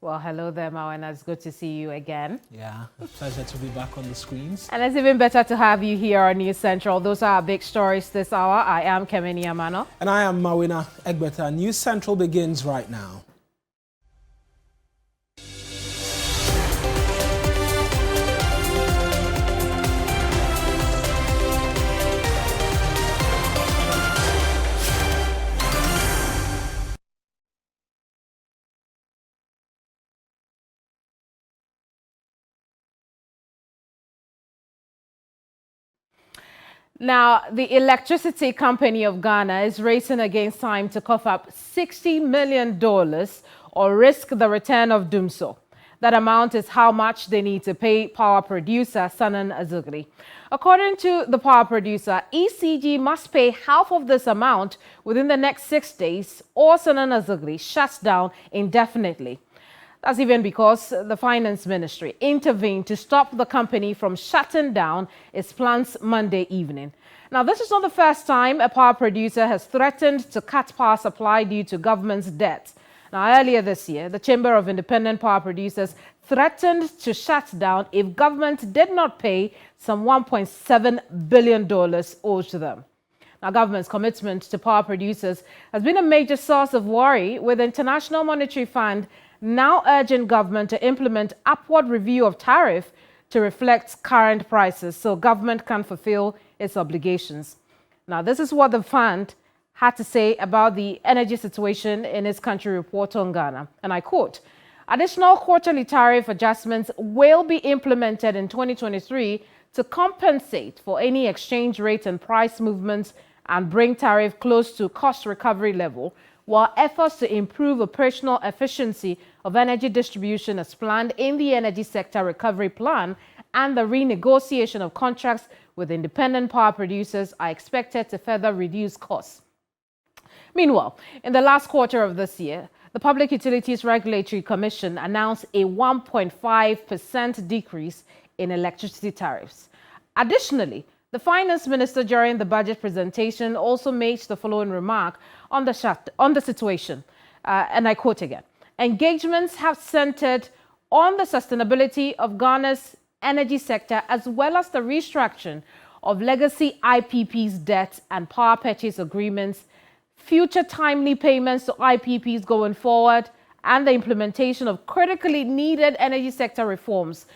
Well, hello there, Mawena. It's good to see you again. Yeah, a pleasure to be back on the screens. And it's even better to have you here on News Central. Those are our big stories this hour. I am Kemeni Amano. And I am Mawena Egbeta. News Central begins right now. Now, the Electricity Company of Ghana is racing against time to cough up $60 million or risk the return of Dumso. That amount is how much they need to pay power producer Sanan Azugri. According to the power producer, ECG must pay half of this amount within the next 6 days or Sanan Azugri shuts down indefinitely. That's even because the finance ministry intervened to stop the company from shutting down its plants Monday evening. Now, this is not the first time a power producer has threatened to cut power supply due to government's debt. Now, earlier this year, the Chamber of Independent Power Producers threatened to shut down if government did not pay some $1.7 billion owed to them. Now, government's commitment to power producers has been a major source of worry, with the International Monetary Fund now urging government to implement upward review of tariff to reflect current prices so government can fulfill its obligations. Now, this is what the fund had to say about the energy situation in its country report on Ghana. And I quote, "Additional quarterly tariff adjustments will be implemented in 2023 to compensate for any exchange rate and price movements and bring tariff close to cost recovery level, while efforts to improve operational efficiency of energy distribution as planned in the Energy Sector Recovery Plan and the renegotiation of contracts with independent power producers are expected to further reduce costs." Meanwhile, in the last quarter of this year, the Public Utilities Regulatory Commission announced a 1.5% decrease in electricity tariffs. Additionally, the finance minister during the budget presentation also made the following remark on the situation, and I quote again, "Engagements have centered on the sustainability of Ghana's energy sector as well as the restructuring of legacy IPP's debt and power purchase agreements, future timely payments to IPPs going forward, and the implementation of critically needed energy sector reforms."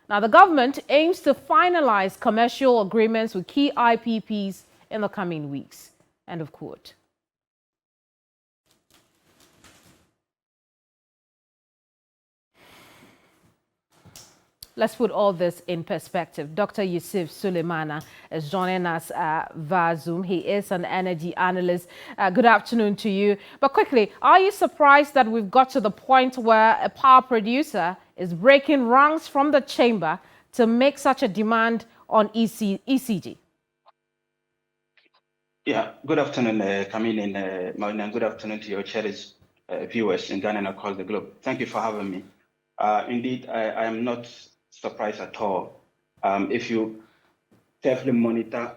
Now, the government aims to finalize commercial agreements with key IPPs in the coming weeks. End of quote. Let's put all this in perspective. Dr. Yusuf Suleimana is joining us via Zoom. He is an energy analyst. Good afternoon to you. But quickly, are you surprised that we've got to the point where a power producer is breaking ranks from the chamber to make such a demand on ECG? Yeah, good afternoon, Camille and Marina, and good afternoon to your cherished viewers in Ghana and across the globe. Thank you for having me. Indeed, I am not surprised at all. If you carefully monitor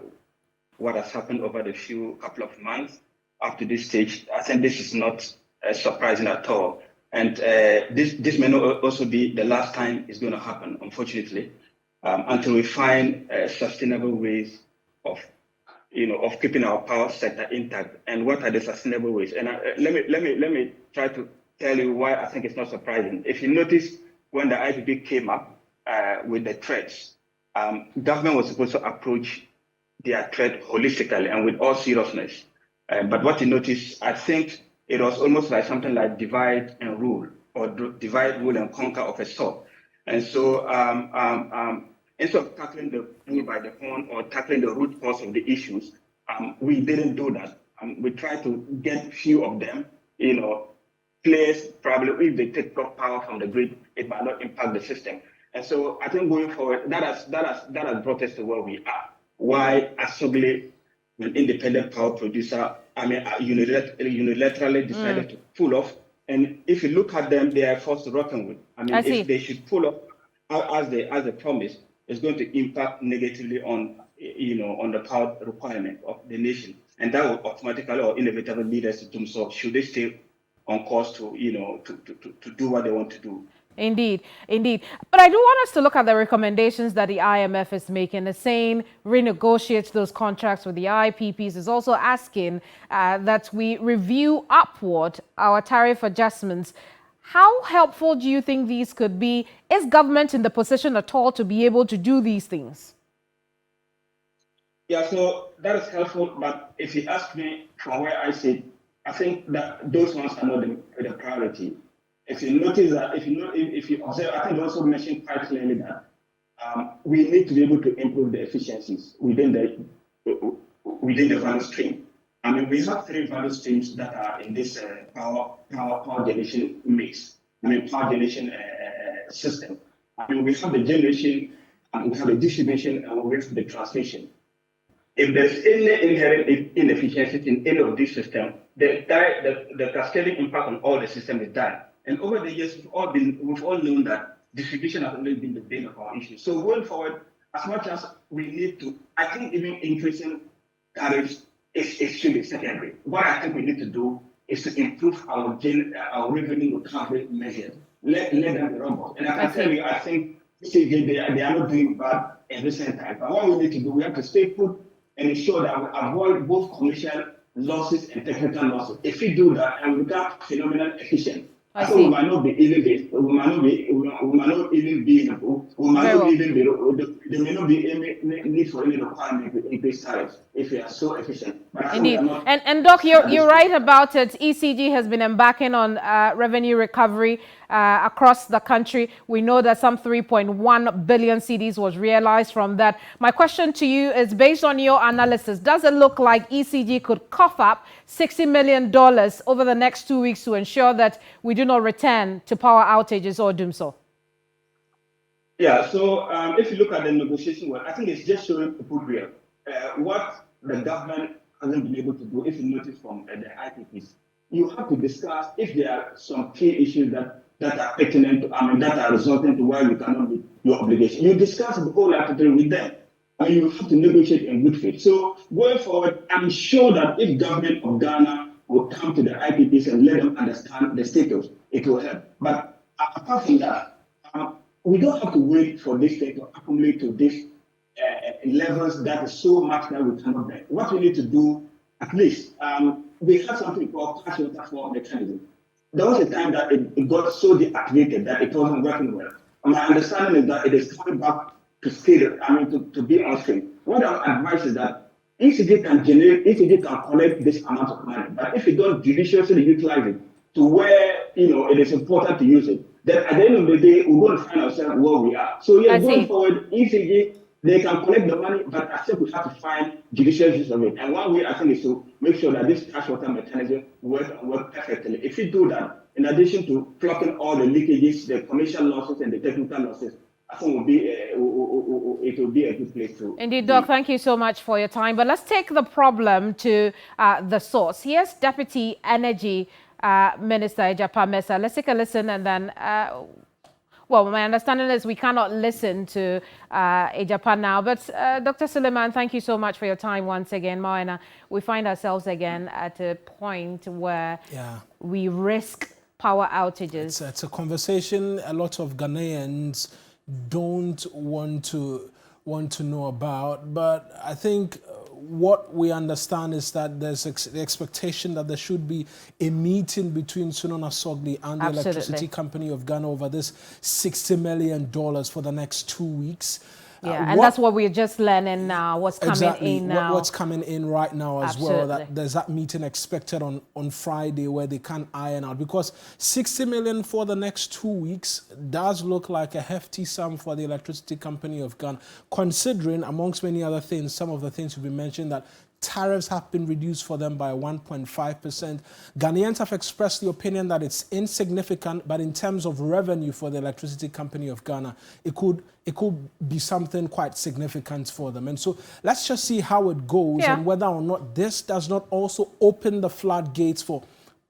what has happened over the couple of months up to this stage, I think this is not surprising at all. And this may not also be the last time it's going to happen, unfortunately, until we find sustainable ways of keeping our power sector intact. And what are the sustainable ways? And let me try to tell you why I think it's not surprising. If you notice, when the IPP came up with the threats, government was supposed to approach their threat holistically and with all seriousness. But what you notice, I think it was almost like something like divide and rule, or divide, rule, and conquer of a sort. And so instead of tackling the bull by the horn or tackling the root cause of the issues, we didn't do that. We tried to get few of them, place probably if they take power from the grid, it might not impact the system. And so I think going forward, that has brought us to where we are. Why Asogli, an independent power producer, unilaterally decided to pull off. And if you look at them, they are forced to reckon with. If they should pull off as they promised, it's going to impact negatively on the power requirement of the nation, and that will automatically or inevitably lead us to doom. So should they stay on course to, to do what they want to do. Indeed, indeed. But I do want us to look at the recommendations that the IMF is making. It's saying renegotiate those contracts with the IPPs. It's also asking that we review upward our tariff adjustments. How helpful do you think these could be? Is government in the position at all to be able to do these things? Yeah, so that is helpful. But if you ask me from where I sit, I think that those ones are not the priority. If you notice that, if you observe, I think you also mentioned quite clearly that we need to be able to improve the efficiencies within the value stream. I mean, we have three value streams that are in this power generation mix. I mean, power generation system. I mean, we have the generation, and we have the distribution, and we have the transmission. If there's any inherent inefficiency in any of these systems, the cascading impact on all the system is done. And over the years, we've all known that distribution has always been the bane of our issue. So going forward, as much as we need to, I think even increasing tariffs is should be secondary. What I think we need to do is to improve our revenue recovery measures. Let them be robust. And I can tell you, I think they are not doing bad at the same time. But what we need to do, we have to stay put and ensure that we avoid both commercial losses and technical losses. If we do that and we become phenomenal efficient, I think we might not be even be, there may not be any need for any requirement to increase tariffs if we are so efficient. Indeed. And Doc, you're right about it. ECG has been embarking on revenue recovery across the country. We know that some 3.1 billion cedis was realized from that. My question to you is, based on your analysis, does it look like ECG could cough up $60 million over the next 2 weeks to ensure that we do not return to power outages or doom so? Yeah, so if you look at the negotiation, I think it's just showing people real. What the government hasn't been able to do, if you notice from the IPPs, you have to discuss if there are some key issues that are pertinent, that are resulting to why you cannot meet your obligation. You discuss the whole article with them, and you have to negotiate in good faith. So going forward, I'm sure that if government of Ghana will come to the IPPs and let them understand the status, it will help. But apart from that, we don't have to wait for this thing to accumulate to these levels that is so much that we cannot bear. What we need to do, at least, we have something called cash waterfall mechanism. There was a time that it got so deactivated that it wasn't working well. My understanding is that it is coming back to scale, to be on stream. What I would advise is that ECG can collect this amount of money, but if you don't judiciously utilize it to where it is important to use it, then at the end of the day, we're going to find ourselves where we are. So going forward, ECG, they can collect the money, but I think we have to find judicious use of it. And one way I think is to make sure that this cash water mechanism works perfectly. If we do that, in addition to plugging all the leakages, the commercial losses and the technical losses, I think it will be a good place to. Indeed, Doc, thank you so much for your time. But let's take the problem to the source. Here's Deputy Energy Minister Ejapa Mensah. Let's take a listen and then, well, my understanding is we cannot listen to Ejapa now. But Dr. Suleiman, thank you so much for your time once again. Moena, we find ourselves again at a point where we risk power outages. It's a conversation a lot of Ghanaians don't want to know about, but I think what we understand is that there's the expectation that there should be a meeting between Sunona Sogli and the Electricity Company of Ghana over this $60 million for the next 2 weeks. Yeah, and that's what we're just learning now, what's coming in now. What's coming in right now as well. That there's that meeting expected on Friday where they can iron out. Because $60 million for the next 2 weeks does look like a hefty sum for the Electricity Company of Ghana, considering, amongst many other things, some of the things you've been mentioned, that tariffs have been reduced for them by 1.5%. Ghanaians have expressed the opinion that it's insignificant, but in terms of revenue for the Electricity Company of Ghana, it could be something quite significant for them. And so let's just see how it goes and whether or not this does not also open the floodgates for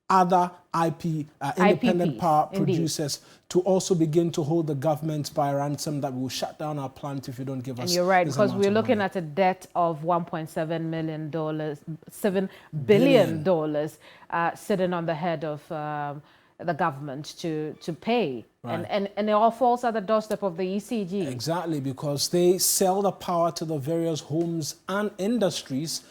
other independent power indeed. producers to also begin to hold the government by ransom that will shut down our plant if you don't give us. And you're right, this because amount we're of looking money. at a debt of $7 billion sitting on the head of the government to pay. Right. And it all falls at the doorstep of the ECG. Exactly, because they sell the power to the various homes and industries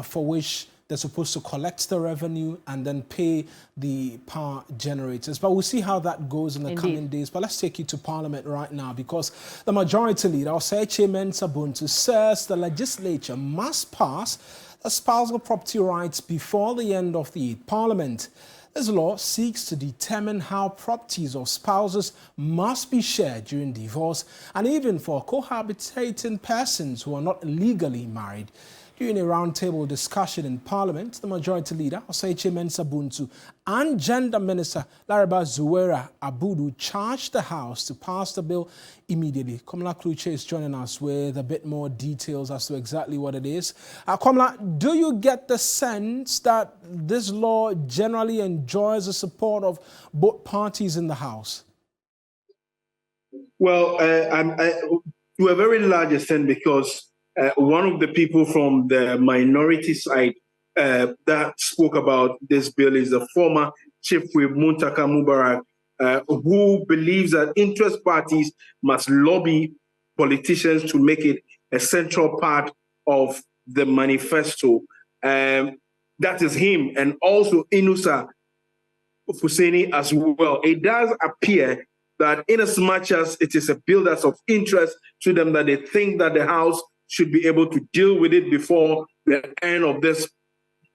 for which they're supposed to collect the revenue and then pay the power generators. But we'll see how that goes in the coming days. But let's take you to Parliament right now, because the Majority Leader, Osagyefo Mensah-Bonsu, says the legislature must pass the spousal property rights before the end of the Parliament. This law seeks to determine how properties of spouses must be shared during divorce and even for cohabitating persons who are not legally married. During a roundtable discussion in Parliament, the Majority Leader, Osagyefo Mensah-Bonsu, and Gender Minister Laraba Zuwaira Abudu charged the House to pass the bill immediately. Komla Kluche is joining us with a bit more details as to exactly what it is. Komla, do you get the sense that this law generally enjoys the support of both parties in the House? Well, to a very large extent, because one of the people from the minority side that spoke about this bill is the former Chief Whip Muntaka Mubarak, who believes that interest parties must lobby politicians to make it a central part of the manifesto. That is him, and also Inusa Fuseni as well. It does appear that in as much as it is a bill that's of interest to them, that they think that the House should be able to deal with it before the end of this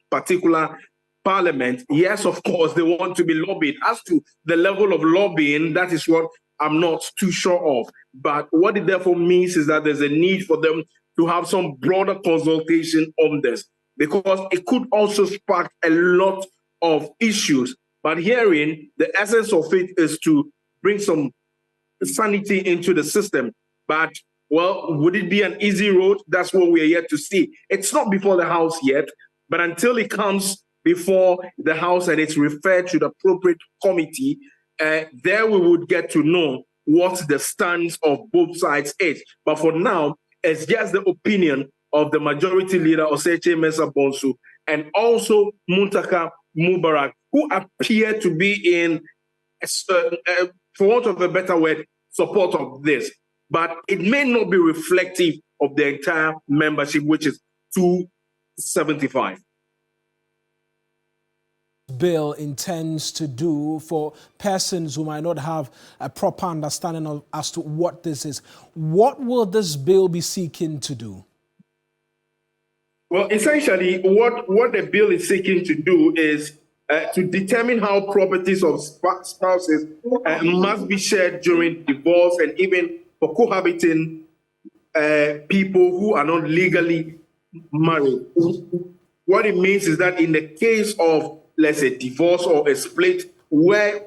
particular Parliament. Yes, of course, they want to be lobbied. As to the level of lobbying, that is what I'm not too sure of. But what it therefore means is that there's a need for them to have some broader consultation on this, because it could also spark a lot of issues. But herein, the essence of it is to bring some sanity into the system. But, well, would it be an easy road? That's what we are yet to see. It's not before the House yet, but until it comes before the House and it's referred to the appropriate committee, there we would get to know what the stance of both sides is. But for now, it's just the opinion of the Majority Leader, Osagyefo Mensah-Bonsu, and also Muntaka Mubarak, who appear to be in, for want of a better word, support of this. But it may not be reflective of the entire membership, which is 275. Bill intends to do for persons who might not have a proper understanding of as to what this is. What will this bill be seeking to do? Well, essentially, what the bill is seeking to do is to determine how properties of spouses must be shared during divorce and even for cohabiting people who are not legally married. What it means is that in the case of, let's say, divorce or a split, where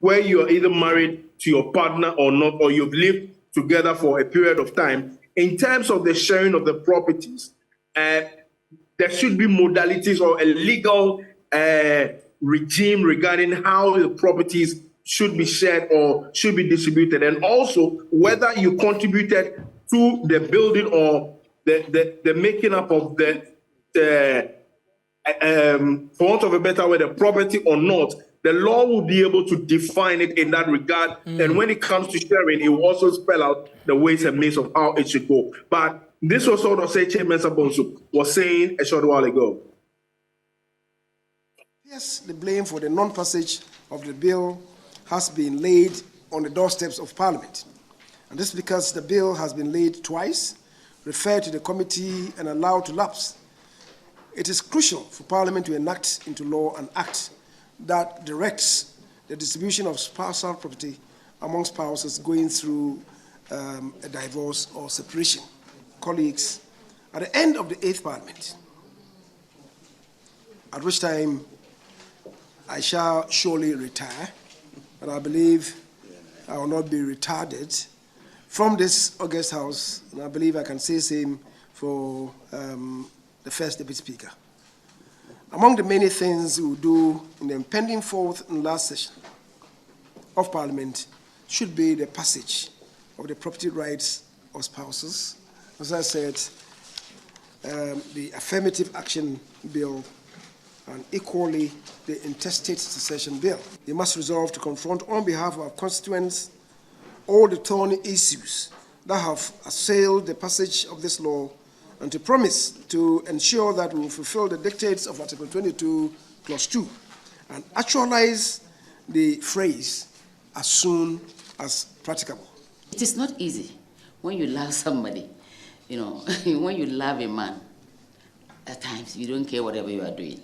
you are either married to your partner or not, or you've lived together for a period of time, in terms of the sharing of the properties, there should be modalities or a legal regime regarding how the properties should be shared or should be distributed, and also whether you contributed to the building or the making up of for want of a better word, the property or not. The law will be able to define it in that regard. And when it comes to sharing, it will also spell out the ways and means of how it should go. But this was what Osagyefo Mensah-Bonsu was saying a short while ago. Yes, the blame for the non-passage of the bill has been laid on the doorsteps of Parliament. And this is because the bill has been laid twice, referred to the committee and allowed to lapse. It is crucial for Parliament to enact into law an act that directs the distribution of spousal property among spouses going through a divorce or separation. Colleagues, at the end of the 8th Parliament, at which time I shall surely retire, but I believe I will not be retarded from this August House, and I believe I can say the same for the first Deputy Speaker. Among the many things we will do in the impending fourth and last session of Parliament should be the passage of the property rights of spouses. As I said, the affirmative action bill and equally the intestate succession bill. We must resolve to confront on behalf of our constituents all the thorny issues that have assailed the passage of this law and to promise to ensure that we will fulfill the dictates of Article 22, Clause 2 and actualize the phrase as soon as practicable. It is not easy when you love somebody, when you love a man, at times you don't care whatever you are doing.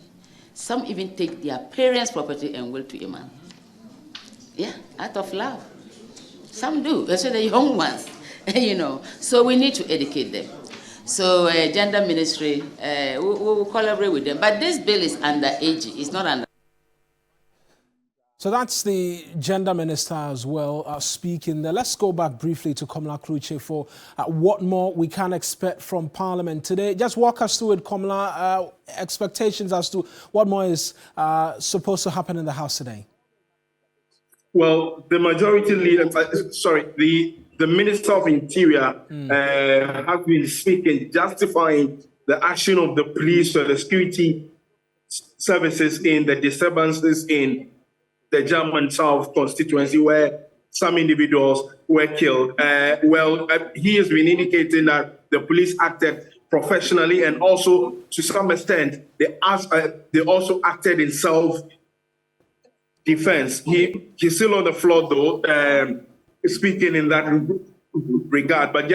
Some even take their parents' property and will to a man. Yeah, out of love. Some do, especially the young ones, So we need to educate them. So gender ministry, we will collaborate with them. But this bill is underage. It's not under. So that's the gender minister as well speaking there. Let's go back briefly to Komla Kluche for what more we can expect from Parliament today. Just walk us through it, Komla, expectations as to what more is supposed to happen in the House today. Well, the majority leader, the Minister of Interior has been speaking, justifying the action of the police or the security services in the disturbances in the German South constituency where some individuals were killed. He has been indicating that the police acted professionally and also, to some extent, they also acted in self-defense. He's still on the floor, though, speaking in that regard. But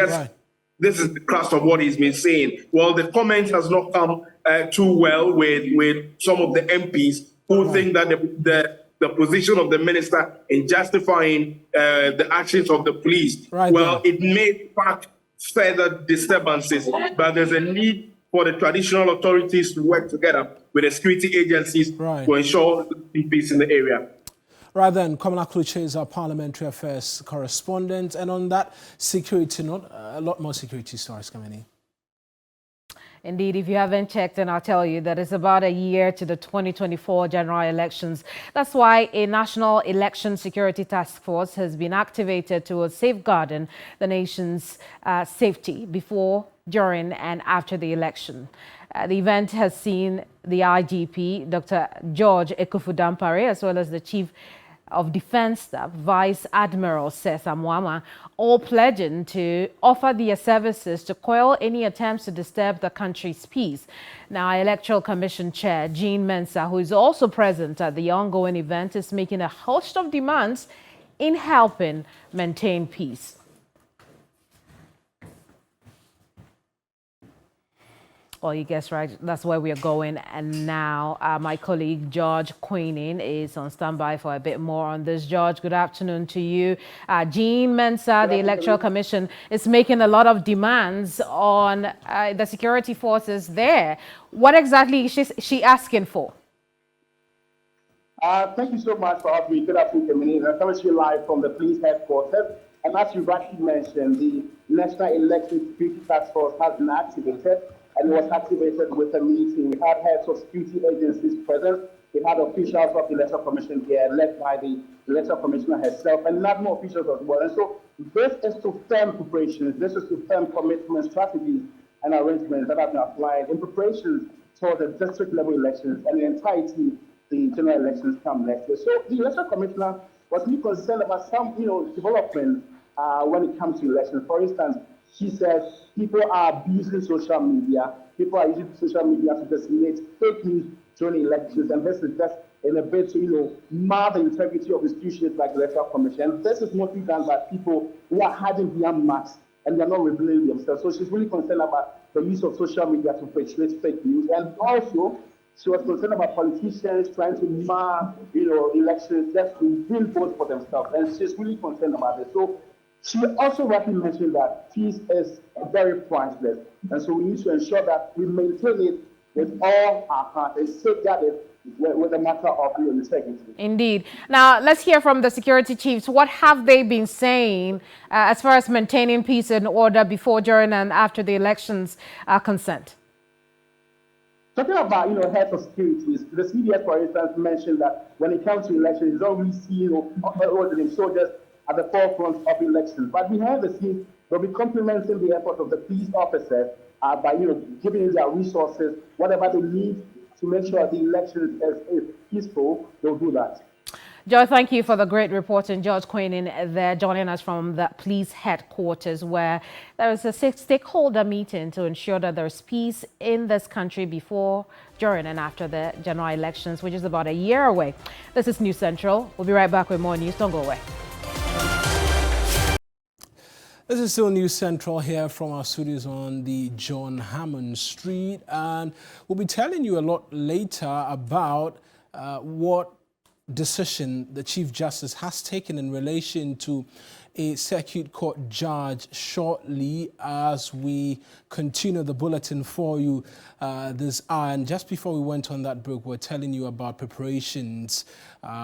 this is the crux of what he's been saying. Well, the comment has not come too well with some of the MPs who think that the position of the minister in justifying the actions of the police, it may spark further disturbances, but there's a need for the traditional authorities to work together with the security agencies to ensure peace in the area. Right then, Komla Kluche is our Parliamentary Affairs correspondent, and on that security note, a lot more security stories coming in. Indeed, if you haven't checked, and I'll tell you that it's about a year to the 2024 general elections. That's why a National Election Security Task Force has been activated towards safeguarding the nation's safety before, during, and after the election. The event has seen the IGP, Dr. George Dampare, as well as the Chief of Defense Staff, Vice Admiral Seth Amwama, all pledging to offer their services to quell any attempts to disturb the country's peace. Now, Electoral Commission Chair Jean Mensah, who is also present at the ongoing event, is making a host of demands in helping maintain peace. Well, you guess right, that's where we are going. And now my colleague George Quan is on standby for a bit more on this. George, good afternoon to you. Jean Mensah, the Electoral Commission, is making a lot of demands on the security forces there. What exactly is she asking for? Thank you so much for having me. Good afternoon, I'm coming to you live from the police headquarters. And as you rightly mentioned, the National Election Security Task Force has been activated. And was activated with a meeting. We had heads of security agencies present. We had officials of the Electoral Commission here, led by the Electoral Commissioner herself, and a lot more officials as well. And so this is to firm preparations. This is to firm commitment strategies and arrangements that have been applied in preparations for the district level elections and the entirety the general elections come next year. So the Electoral Commissioner was really concerned about some, development when it comes to elections. For instance, she said people are abusing social media. People are using social media to disseminate fake news during elections, and this is just in a bid to, mar the integrity of institutions like the Electoral Commission. This is mostly done by people who are hiding behind masks and they're not revealing themselves. So she's really concerned about the use of social media to perpetuate fake news, and also she was concerned about politicians trying to mar, elections just to win votes for themselves, and she's really concerned about this. So she also rightly mentioned that peace is very priceless, and so we need to ensure that we maintain it with all our heart and safeguard it with a matter of integrity. Indeed. Now, let's hear from the security chiefs. What have they been saying as far as maintaining peace and order before, during, and after the elections are concerned? Talking about, health of securities, the CDS, for instance, mentioned that when it comes to elections, you don't really see the soldiers at the forefront of elections. But behind the scenes, they'll be complementing the effort of the police officers by, giving their resources, whatever they need to make sure the election is peaceful, they'll do that. Joe, thank you for the great reporting. George Quan in there joining us from the police headquarters, where there is a stakeholder meeting to ensure that there's peace in this country before, during and after the general elections, which is about a year away. This is News Central. We'll be right back with more news. Don't go away. This is still News Central here from our studios on the John Hammond Street, and we'll be telling you a lot later about what decision the Chief Justice has taken in relation to a circuit court judge shortly as we continue the bulletin for you this hour. And just before we went on that break, we're telling you about preparations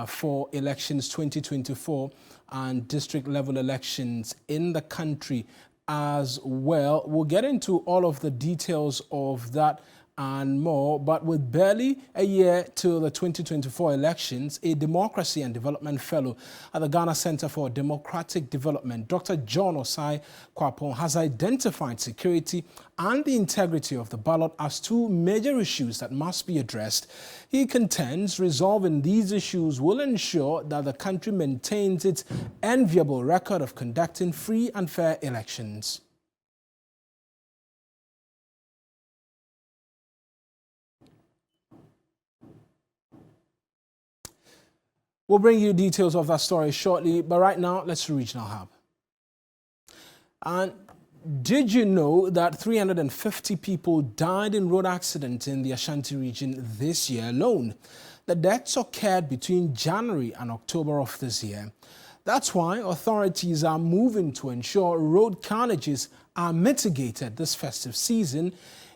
for elections 2024 and district level elections in the country as well. We'll get into all of the details of that and more, but with barely a year to the 2024 elections, a Democracy and Development Fellow at the Ghana Center for Democratic Development, Dr. John Osai Kwapon, has identified security and the integrity of the ballot as two major issues that must be addressed. He contends resolving these issues will ensure that the country maintains its enviable record of conducting free and fair elections. We'll bring you details of that story shortly, but right now, let's to Regional Hub. And did you know that 350 people died in road accidents in the Ashanti region this year alone? The deaths occurred between January and October of this year. That's why authorities are moving to ensure road carnages are mitigated this festive season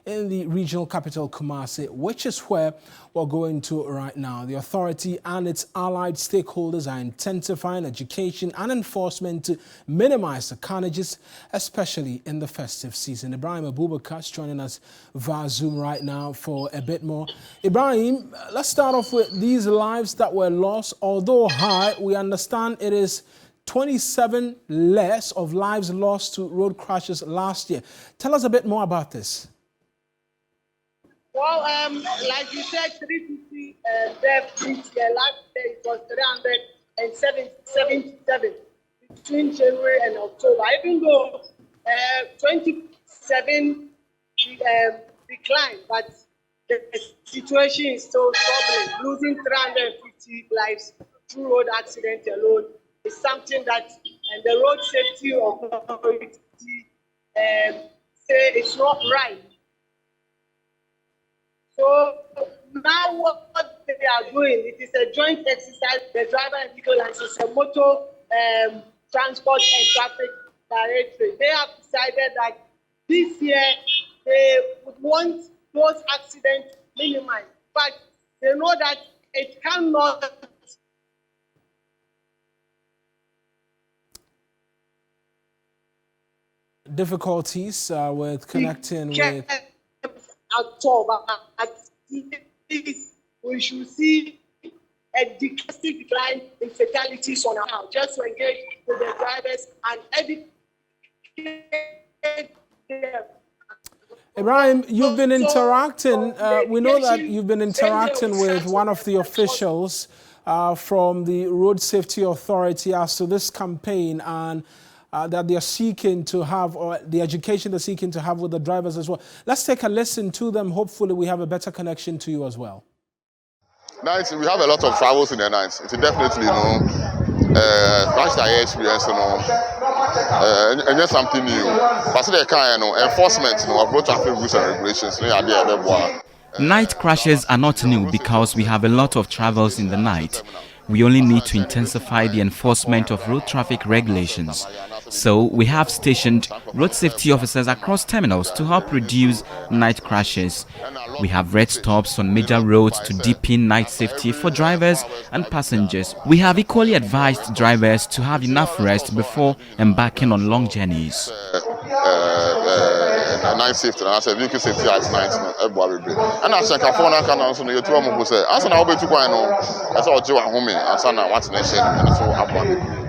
in the regional capital, Kumasi, which is where we're going to right now. The authority and its allied stakeholders are intensifying education and enforcement to minimize the carnages, especially in the festive season. Ibrahim Abubakar is joining us via Zoom right now for a bit more. Ibrahim, let's start off with these lives that were lost. Although high, we understand it is 27 less of lives lost to road crashes last year. Tell us a bit more about this. Well, like you said, 350 deaths this year. Last year it was 377 between January and October. Even though 27 declined, but the situation is still troubling. Losing 350 lives through road accident alone is something that the road safety authority say it's not right. So now what they are doing, it is a joint exercise, the driver and vehicle license, a motor transport and traffic directorate. They have decided that this year they would want those accidents minimized, but they know that it cannot. Difficulties with connecting with... At all, but we should see a drastic decline in fatalities on our house. Just to engage with the drivers and educate them. Ibrahim, you've been interacting. We know that you've been interacting with one of the officials from the Road Safety Authority as to this campaign and that they are seeking to have, or the education they're seeking to have with the drivers as well. Let's take a listen to them. Hopefully we have a better connection to you as well. Nights, we have a lot of travels in the nights. It's definitely, crash that experience, and just something new. But the kind, enforcement, of road traffic rules and regulations. Night crashes are not new because we have a lot of travels in the night. We only need to intensify the enforcement of road traffic regulations. So we have stationed road safety officers across terminals to help reduce night crashes. We have red stops on major roads to deepen night safety for drivers and passengers. We have equally advised drivers to have enough rest before embarking on long journeys. night safety, and I said vehicle safety at night, everybody. And I said, I found out that you two of them say, I said, I'll be too quiet. I said, I'll do at home. I said, I want to nation, and so everybody.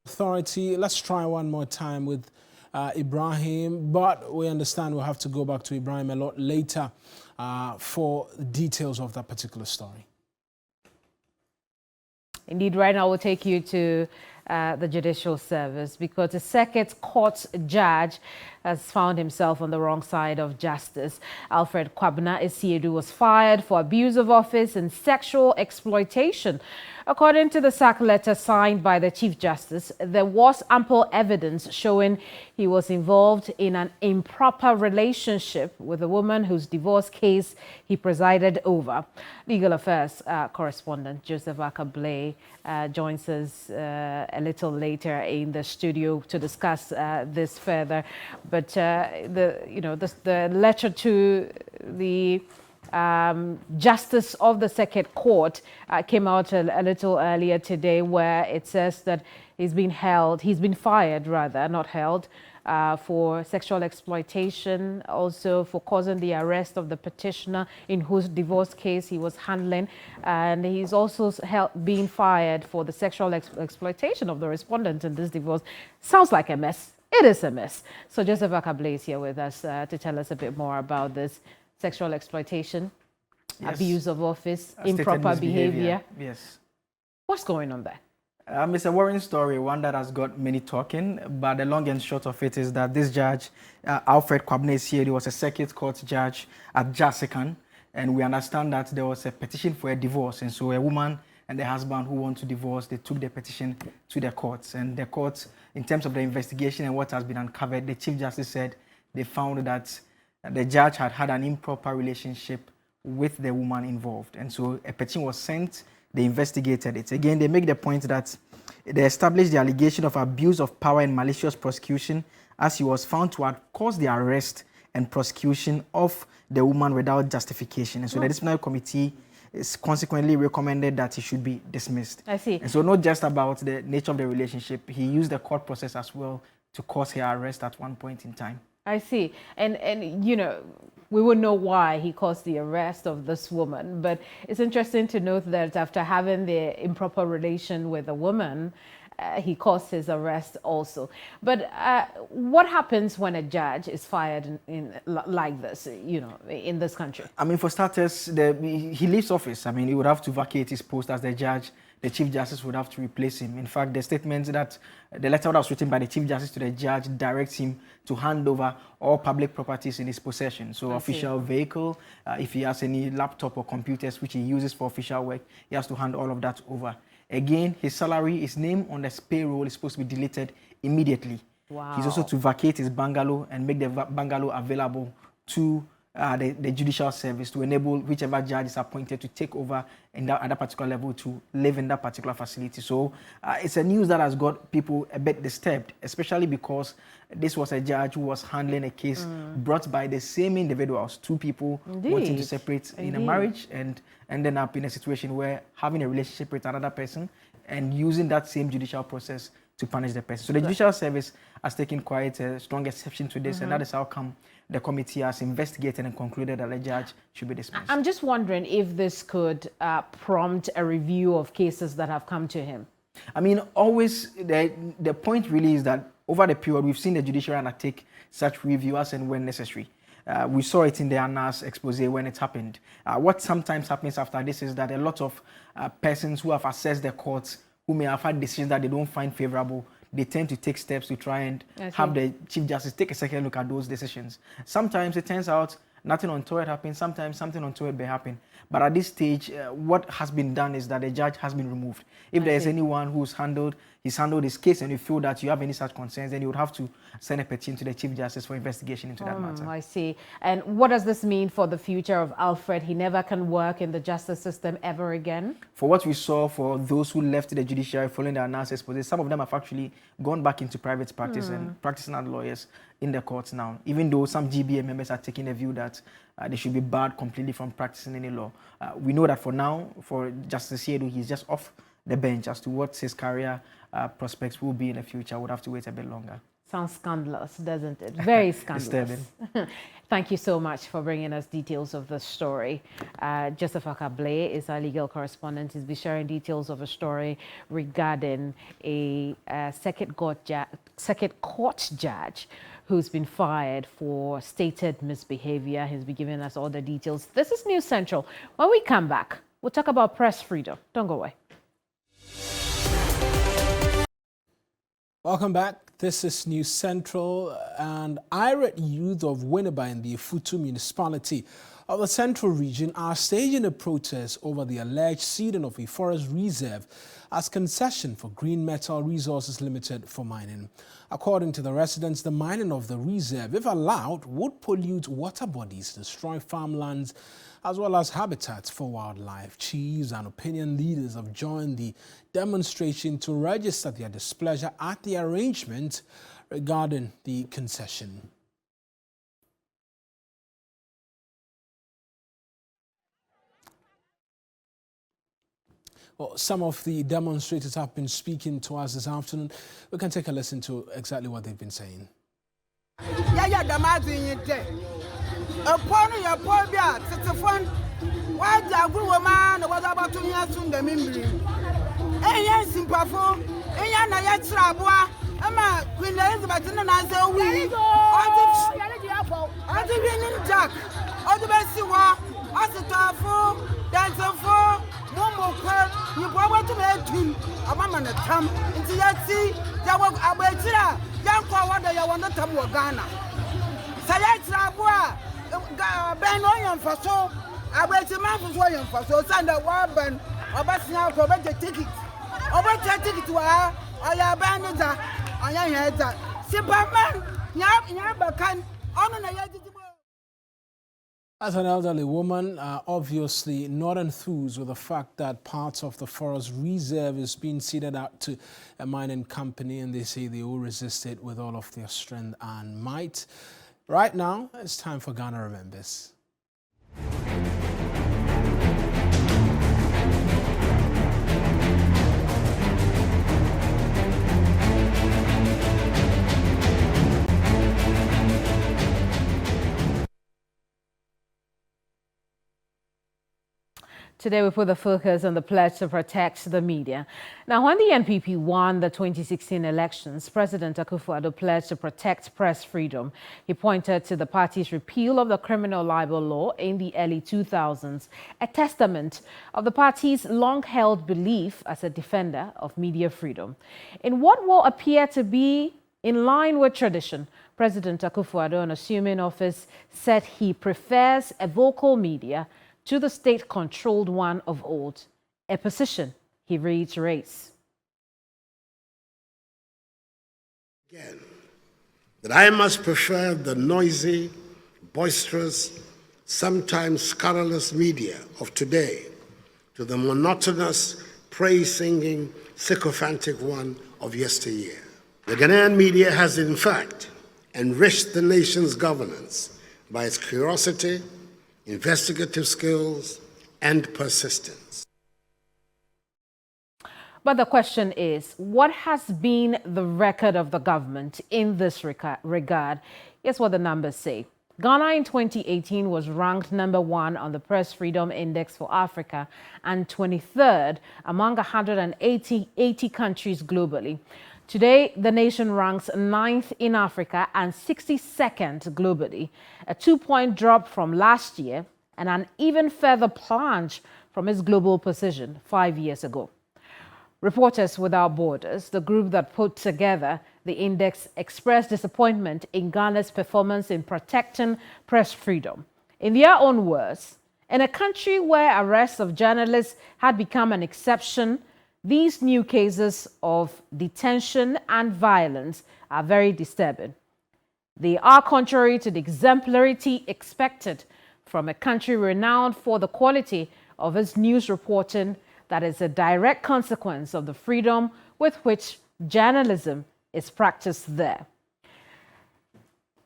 Authority. Let's try one more time with Ibrahim, but we understand we'll have to go back to Ibrahim a lot later for details of that particular story. Indeed, right now we'll take you to the Judicial Service because the Circuit Court judge has found himself on the wrong side of justice. Alfred Kwabena Esiedu was fired for abuse of office and sexual exploitation. According to the sack letter signed by the Chief Justice, there was ample evidence showing he was involved in an improper relationship with a woman whose divorce case he presided over. Legal Affairs correspondent Joseph Akablay joins us a little later in the studio to discuss this further. But the letter to the Justice of the Circuit Court came out a little earlier today, where it says that he's been fired rather, not held, for sexual exploitation, also for causing the arrest of the petitioner in whose divorce case he was handling, and he's also being fired for the sexual exploitation of the respondent in this divorce. Sounds like a mess. It is a mess. So Joseph Akablay is here with us to tell us a bit more about this. Sexual exploitation, yes. Abuse of office, improper behavior. Yes. What's going on there? It's a worrying story, one that has got many talking, but the long and short of it is that this judge, Alfred Kwabena Esiedu, was a Circuit Court judge at Jasikan, and we understand that there was a petition for a divorce, and so a woman and the husband who want to divorce, they took the petition to the courts, and the courts, in terms of the investigation and what has been uncovered, the Chief Justice said they found that the judge had an improper relationship with the woman involved. And so a petition was sent, they investigated it. Again, they make the point that they established the allegation of abuse of power and malicious prosecution, as he was found to have caused the arrest and prosecution of the woman without justification. And so the disciplinary committee is consequently recommended that he should be dismissed. I see. And so not just about the nature of the relationship, he used the court process as well to cause her arrest at one point in time. I see. And you know, we would know why he caused the arrest of this woman. But it's interesting to note that after having the improper relation with a woman, he caused his arrest also. But what happens when a judge is fired like this, you know, in this country? I mean, for starters, he leaves office. I mean, he would have to vacate his post as the judge. The Chief Justice would have to replace him. In fact, the statement that the letter that was written by the Chief Justice to the judge directs him to hand over all public properties in his possession. So official vehicle, if he has any laptop or computers which he uses for official work, he has to hand all of that over. Again, his salary, his name on the payroll is supposed to be deleted immediately. Wow. He's also to vacate his bungalow and make the bungalow available to the judicial service to enable whichever judge is appointed to take over at that particular level to live in that particular facility. So it's a news that has got people a bit disturbed, especially because this was a judge who was handling a case brought by the same individuals, two people wanting to separate in a marriage and ending up in a situation where having a relationship with another person and using that same judicial process to punish the person. So the judicial service has taken quite a strong exception to this, and that is how come the committee has investigated and concluded that the judge should be dismissed. I'm just wondering if this could prompt a review of cases that have come to him. I mean, always the point really is that over the period, we've seen the judiciary undertake such review as and when necessary. We saw it in the Analyst expose when it happened. What sometimes happens after this is that a lot of persons who have assessed the courts, who may have had decisions that they don't find favorable, they tend to take steps to try and have the Chief Justice take a second look at those decisions. Sometimes it turns out nothing untoward happens, sometimes something untoward may happen. But at this stage, what has been done is that the judge has been removed. If there is anyone who's handled his case and you feel that you have any such concerns, then you would have to send a petition to the Chief Justice for investigation into that matter. I see. And what does this mean for the future of Alfred? He never can work in the justice system ever again? For what we saw for those who left the judiciary following the analysis, some of them have actually gone back into private practice and practicing as lawyers in the courts now, even though some GBA members are taking a view that they should be barred completely from practicing any law. We know that for now, for Justice Esiedu, he's just off the bench as to what his career prospects will be in the future. We'll have to wait a bit longer. Sounds scandalous, doesn't it? Very scandalous. Thank you so much for bringing us details of the story. Joseph Akable is our legal correspondent. He's been sharing details of a story regarding a circuit court judge who's been fired for stated misbehavior. He's been giving us all the details. This is News Central. When we come back, we'll talk about press freedom. Don't go away. Welcome back. This is News Central, and irate youth of Winneba in the Efutu municipality of the Central region are staging a protest over the alleged ceding of a forest reserve as concession for Green Metal Resources Limited for mining. According to the residents, the mining of the reserve, if allowed, would pollute water bodies, destroy farmlands, as well as habitats for wildlife. Chiefs and opinion leaders have joined the demonstration to register their displeasure at the arrangement regarding the concession. Well, some of the demonstrators have been speaking to us this afternoon. We can take a listen to exactly what they've been saying. As an elderly woman, obviously not enthused with the fact that parts of the forest reserve is being ceded out to a mining company, and they say they will resist it with all of their strength and might. Right now, it's time for Ghana Remembers. Today, we put the focus on the pledge to protect the media. Now, when the NPP won the 2016 elections, President Akufo-Addo pledged to protect press freedom. He pointed to the party's repeal of the criminal libel law in the early 2000s, a testament of the party's long-held belief as a defender of media freedom. In what will appear to be in line with tradition, President Akufo-Addo, on assuming office, said he prefers a vocal media to the state-controlled one of old, a position he reiterates. Again, that I must prefer the noisy, boisterous, sometimes scurrilous media of today to the monotonous, praise-singing, sycophantic one of yesteryear. The Ghanaian media has, in fact, enriched the nation's governance by its curiosity, investigative skills, and persistence. But the question is, what has been the record of the government in this regard? Here's what the numbers say. Ghana in 2018 was ranked #1 on the Press Freedom Index for Africa and 23rd among 180 countries globally. Today, the nation ranks 9th in Africa and 62nd globally, a 2-point drop from last year and an even further plunge from its global position 5 years ago. Reporters Without Borders, the group that put together the index, expressed disappointment in Ghana's performance in protecting press freedom. In their own words, in a country where arrests of journalists had become an exception, these new cases of detention and violence are very disturbing. They are contrary to the exemplarity expected from a country renowned for the quality of its news reporting that is a direct consequence of the freedom with which journalism is practiced there.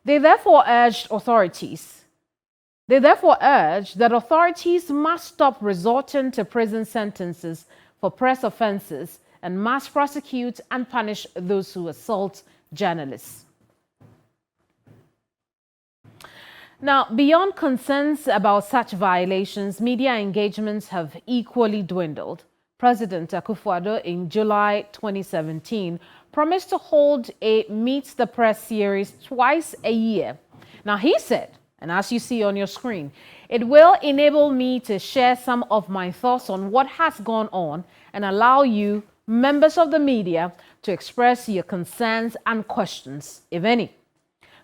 They therefore urged that authorities must stop resorting to prison sentences for press offences and must prosecute and punish those who assault journalists. Now, beyond concerns about such violations, media engagements have equally dwindled. President Akufo-Addo in July 2017 promised to hold a Meet the Press series twice a year. Now, he said, and as you see on your screen, it will enable me to share some of my thoughts on what has gone on and allow you, members of the media, to express your concerns and questions, if any.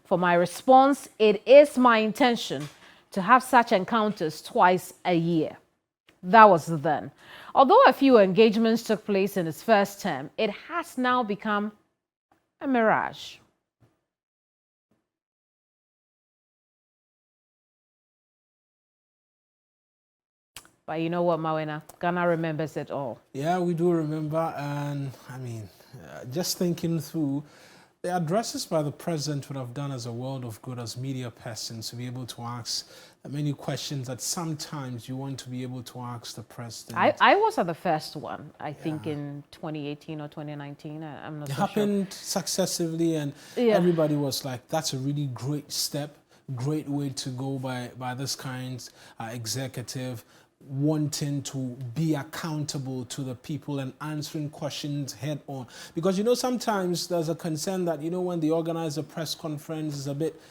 For my response, it is my intention to have such encounters twice a year. That was then. Although a few engagements took place in his first term, it has now become a mirage. But you know what, Mawena? Ghana remembers it all. Yeah, we do remember. And I mean, just thinking through, the addresses by the president would have done us a world of good as media persons to be able to ask many questions that sometimes you want to be able to ask the president. I was at the first one, I think in 2018 or 2019. I'm not so sure. It happened successively, and everybody was like, that's a really great step, great way to go by this kind executive, wanting to be accountable to the people and answering questions head on. Because, you know, sometimes there's a concern that, you know, when they organize a press conference, it's a bit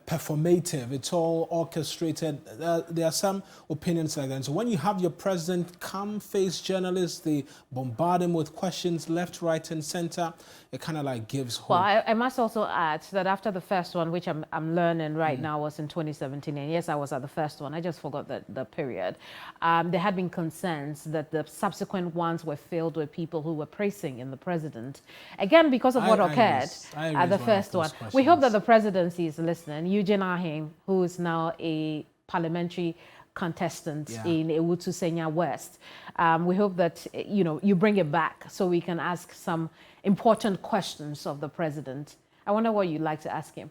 performative, it's all orchestrated. There are some opinions like that. So when you have your president come face journalists, they bombard him with questions left, right, and center, it kind of like gives hope. Well, I must also add that after the first one, which I'm learning right now, was in 2017, and yes, I was at the first one, I just forgot the period. There had been concerns that the subsequent ones were filled with people who were praising in the president. Again, because of what occurred at the first one. We hope that the presidency is listening. Eugene Ahim, who is now a parliamentary contestant in Ewutu Senya West. We hope that, you know, you bring it back so we can ask some important questions of the president. I wonder what you'd like to ask him.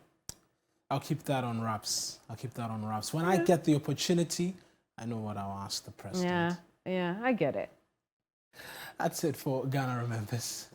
I'll keep that on wraps. I'll keep that on wraps. When I get the opportunity, I know what I'll ask the president. Yeah, I get it. That's it for Ghana Remembers.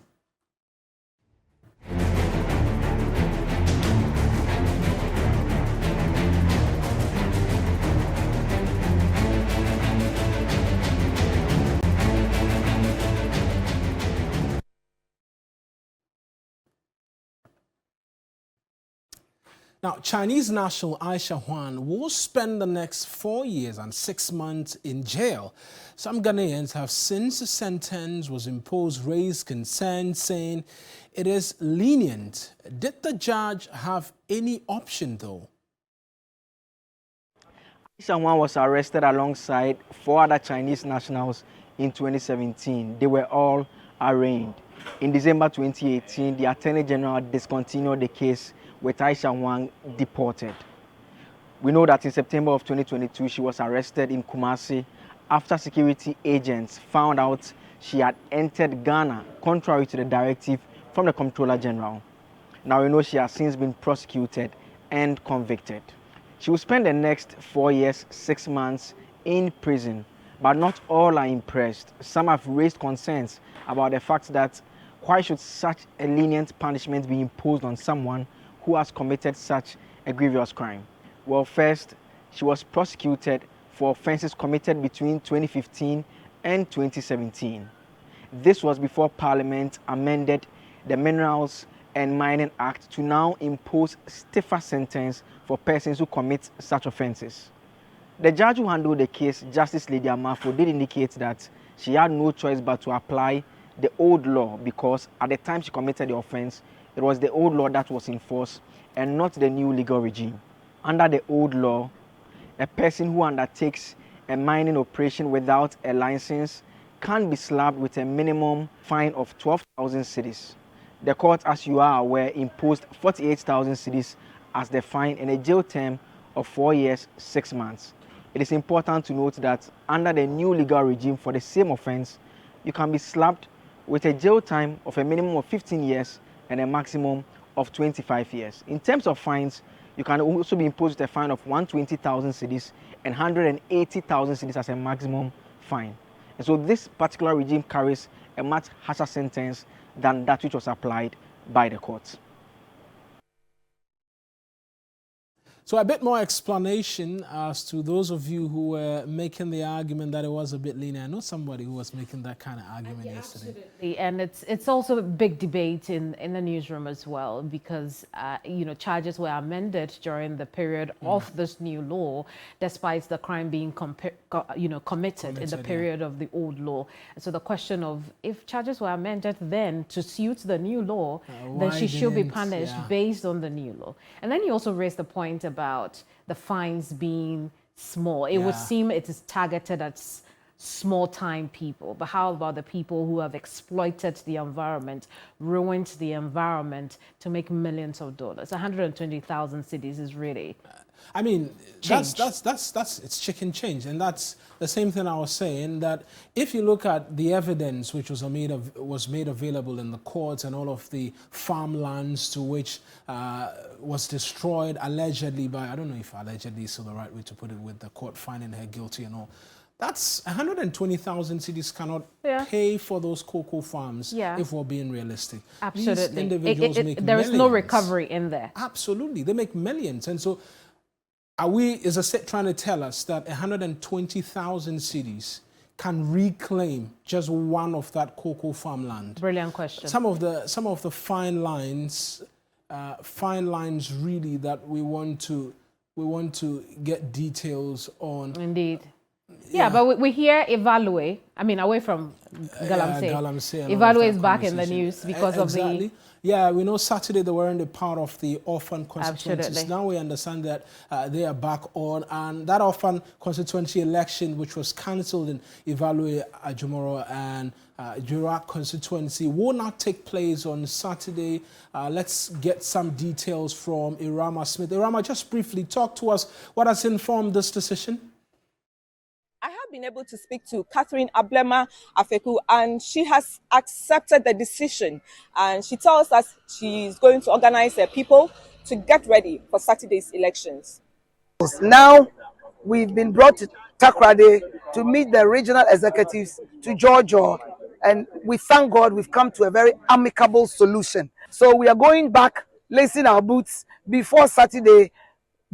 Now, Chinese national Aisha Huang will spend the next 4 years and 6 months in jail. Some Ghanaians have, since the sentence was imposed, raised concerns, saying it is lenient. Did the judge have any option, though? Aisha Huang was arrested alongside 4 other Chinese nationals in 2017. They were all arraigned. In December 2018, the Attorney General discontinued the case with Aisha Huang deported. We know that in September of 2022, she was arrested in Kumasi after security agents found out she had entered Ghana contrary to the directive from the Comptroller General. Now we know she has since been prosecuted and convicted. She will spend the next 4 years, 6 months in prison, but not all are impressed. Some have raised concerns about the fact that why should such a lenient punishment be imposed on someone who has committed such a grievous crime? Well, first, she was prosecuted for offenses committed between 2015 and 2017. This was before Parliament amended the Minerals and Mining Act to now impose stiffer sentence for persons who commit such offenses. The judge who handled the case, Justice Lady Amafo, did indicate that she had no choice but to apply the old law because at the time she committed the offense, it was the old law that was in force and not the new legal regime. Under the old law, a person who undertakes a mining operation without a license can be slapped with a minimum fine of 12,000 cedis. The court, as you are aware, imposed 48,000 cedis as the fine and a jail term of 4 years, 6 months. It is important to note that under the new legal regime for the same offense, you can be slapped with a jail time of a minimum of 15 years and a maximum of 25 years. In terms of fines, you can also be imposed with a fine of 120,000 cedis and 180,000 cedis as a maximum fine. And so this particular regime carries a much harsher sentence than that which was applied by the courts. So a bit more explanation as to those of you who were making the argument that it was a bit lenient. I know somebody who was making that kind of argument yesterday. Absolutely, and it's also a big debate in the newsroom as well, because charges were amended during the period of this new law, despite the crime being committed in the period of the old law. So the question of if charges were amended then to suit the new law, then she should be punished based on the new law. And then you also raised the point about the fines being small. It would seem it is targeted at small-time people, but how about the people who have exploited the environment, ruined the environment to make millions of dollars? 120,000 cedis is really I mean, that's it's chicken change, and that's the same thing I was saying, that if you look at the evidence which was made available in the courts, and all of the farmlands to which was destroyed allegedly by, I don't know if allegedly is the right way to put it, with the court finding her guilty and all. That's 120,000 cedis cannot pay for those cocoa farms if we're being realistic. Absolutely. These individuals make there millions. is no recovery in there. Absolutely. They make millions. And so is a set trying to tell us that 120,000 cedis can reclaim just one of that cocoa farmland? Brilliant question. Some of the fine lines really that we want to get details on. Indeed. Yeah, but we hear evaluate. I mean, away from Galamsey. Evaluate is back in the news because of the... Yeah, we know Saturday they weren't a part of the orphan constituencies. Absolutely. Now we understand that they are back on, and that orphan constituency election, which was cancelled in Evaluate, Ajumoro and Jurak constituency, will not take place on Saturday. Let's get some details from Irama Smith. Irama, just briefly talk to us. What has informed this decision? I have been able to speak to Catherine Ablema Afeku, and she has accepted the decision. And she tells us she's going to organize her people to get ready for Saturday's elections. Now, we've been brought to Takoradi to meet the regional executives to Georgia, and we thank God we've come to a very amicable solution. So we are going back, lacing our boots before Saturday,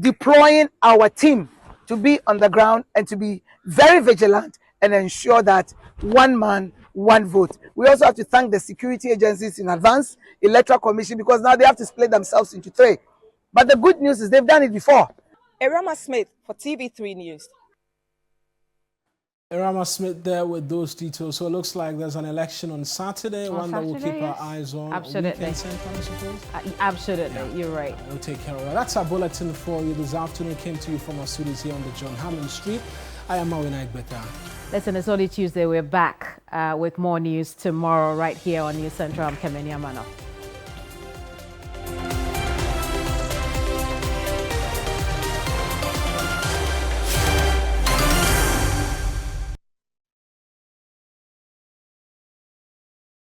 deploying our team to be on the ground and to be very vigilant and ensure that one man, one vote. We also have to thank the security agencies in advance, Electoral Commission, because now they have to split themselves into three. But the good news is they've done it before. Irama Smith for TV3 News. Irama Smith there with those details. So it looks like there's an election on Saturday, that we'll keep our eyes on. Absolutely. Absolutely, you're right. We'll take care of that. That's our bulletin for you this afternoon. Came to you from our studios here on the John Hammond Street. I am Mawina Igbeta. Listen, it's only Tuesday. We're back with more news tomorrow right here on News Central. I'm Kemeni Amano.